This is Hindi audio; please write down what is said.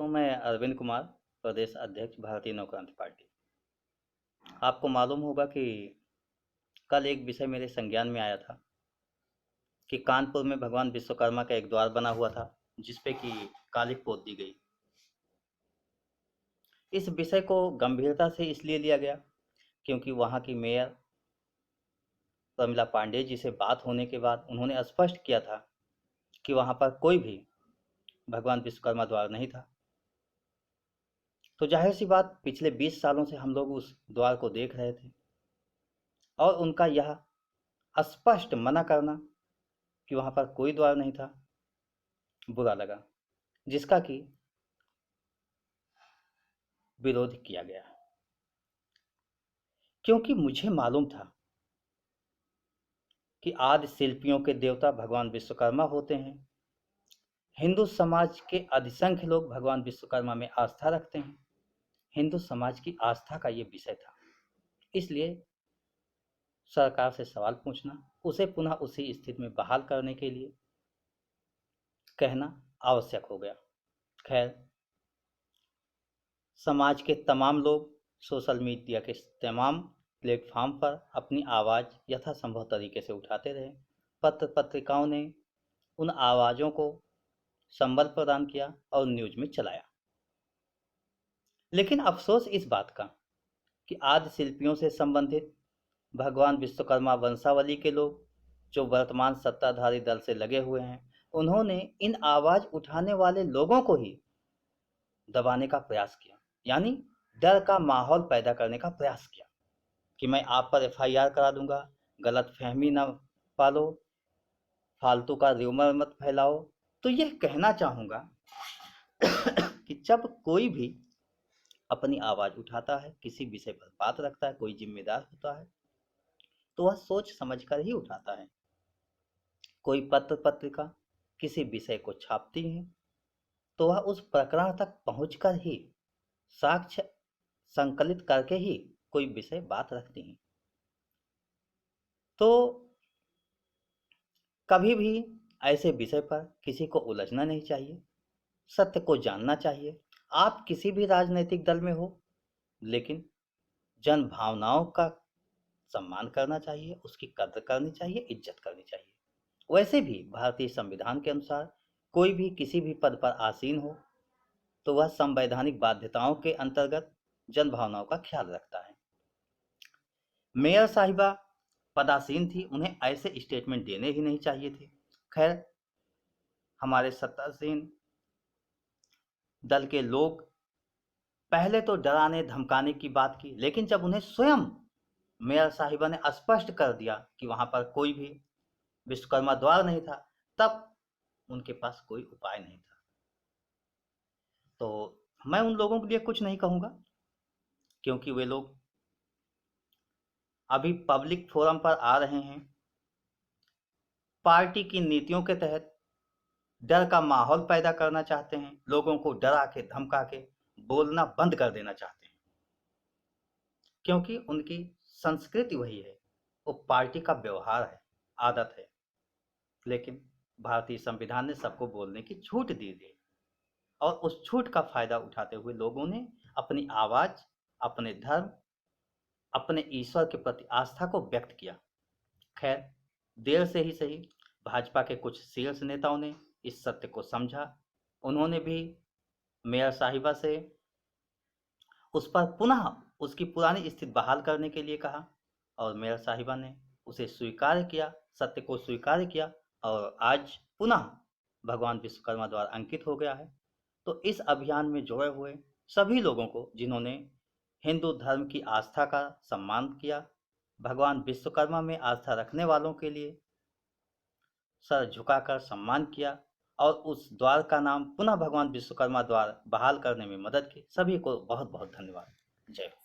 मैं अरविंद कुमार, प्रदेश अध्यक्ष भारतीय नवक्रांति पार्टी। आपको मालूम होगा कि कल एक विषय मेरे संज्ञान में आया था कि कानपुर में भगवान विश्वकर्मा का एक द्वार बना हुआ था जिस पे कि कालिख पोत दी गई। इस विषय को गंभीरता से इसलिए लिया गया क्योंकि वहाँ की मेयर प्रमिला पांडेय जी से बात होने के बाद उन्होंने स्पष्ट किया था कि वहाँ पर कोई भी भगवान विश्वकर्मा द्वार नहीं था। तो जाहिर सी बात, पिछले 20 सालों से हम लोग उस द्वार को देख रहे थे और उनका यह स्पष्ट मना करना कि वहाँ पर कोई द्वार नहीं था बुरा लगा, जिसका कि विरोध किया गया, क्योंकि मुझे मालूम था कि आदि शिल्पियों के देवता भगवान विश्वकर्मा होते हैं। हिंदू समाज के अधिसंख्य लोग भगवान विश्वकर्मा में आस्था रखते हैं। हिंदू समाज की आस्था का ये विषय था, इसलिए सरकार से सवाल पूछना, उसे पुनः उसी स्थिति में बहाल करने के लिए कहना आवश्यक हो गया। खैर, समाज के तमाम लोग सोशल मीडिया के तमाम प्लेटफॉर्म पर अपनी आवाज़ यथासंभव तरीके से उठाते रहे। पत्र पत्रिकाओं ने उन आवाज़ों को संबल प्रदान किया और न्यूज में चलाया। लेकिन अफसोस इस बात का कि आदि शिल्पियों से संबंधित भगवान विश्वकर्मा वंशावली के लोग जो वर्तमान सत्ताधारी दल से लगे हुए हैं, उन्होंने इन आवाज़ उठाने वाले लोगों को ही दबाने का प्रयास किया, यानी डर का माहौल पैदा करने का प्रयास किया कि मैं आप पर एफआईआर करा दूंगा, गलत फहमी ना पालो, फालतू का र्यूमर मत फैलाओ। तो यह कहना चाहूँगा कि जब कोई भी अपनी आवाज़ उठाता है, किसी विषय पर बात रखता है, कोई जिम्मेदार होता है, तो वह सोच समझ कर ही उठाता है। कोई पत्र पत्रिका किसी विषय को छापती है तो वह उस प्रकरण तक पहुंचकर ही साक्ष्य संकलित करके ही कोई विषय बात रखती हैं। तो कभी भी ऐसे विषय पर किसी को उलझना नहीं चाहिए, सत्य को जानना चाहिए। आप किसी भी राजनीतिक दल में हो, लेकिन जन भावनाओं का सम्मान करना चाहिए, उसकी कद्र करनी चाहिए, इज्जत करनी चाहिए। वैसे भी भारतीय संविधान के अनुसार कोई भी किसी भी पद पर आसीन हो तो वह संवैधानिक बाध्यताओं के अंतर्गत जन भावनाओं का ख्याल रखता है। मेयर साहिबा पदासीन थी, उन्हें ऐसे स्टेटमेंट देने ही नहीं चाहिए थे। खैर, हमारे सत्तासीन दल के लोग पहले तो डराने धमकाने की बात की, लेकिन जब उन्हें स्वयं मेयर साहिबा ने स्पष्ट कर दिया कि वहां पर कोई भी विश्वकर्मा द्वार नहीं था, तब उनके पास कोई उपाय नहीं था। तो मैं उन लोगों के लिए कुछ नहीं कहूंगा, क्योंकि वे लोग अभी पब्लिक फोरम पर आ रहे हैं, पार्टी की नीतियों के तहत डर का माहौल पैदा करना चाहते हैं, लोगों को डरा के धमका के बोलना बंद कर देना चाहते हैं, क्योंकि उनकी संस्कृति वही है, वो पार्टी का व्यवहार है, आदत है। लेकिन भारतीय संविधान ने सबको बोलने की छूट दी थी और उस छूट का फायदा उठाते हुए लोगों ने अपनी आवाज, अपने धर्म, अपने ईश्वर के प्रति आस्था को व्यक्त किया। खैर, देर से ही सही, भाजपा के कुछ शीर्ष नेताओं ने इस सत्य को समझा। उन्होंने भी मेयर साहिबा से उस पर पुनः उसकी पुरानी स्थिति बहाल करने के लिए कहा और मेयर साहिबा ने उसे स्वीकार किया, सत्य को स्वीकार किया और आज पुनः भगवान विश्वकर्मा द्वारा अंकित हो गया है। तो इस अभियान में जुड़े हुए सभी लोगों को, जिन्होंने हिंदू धर्म की आस्था का सम्मान किया, भगवान विश्वकर्मा में आस्था रखने वालों के लिए सर झुकाकर सम्मान किया और उस द्वार का नाम पुनः भगवान विश्वकर्मा द्वार बहाल करने में मदद की, सभी को बहुत बहुत धन्यवाद। जय हो।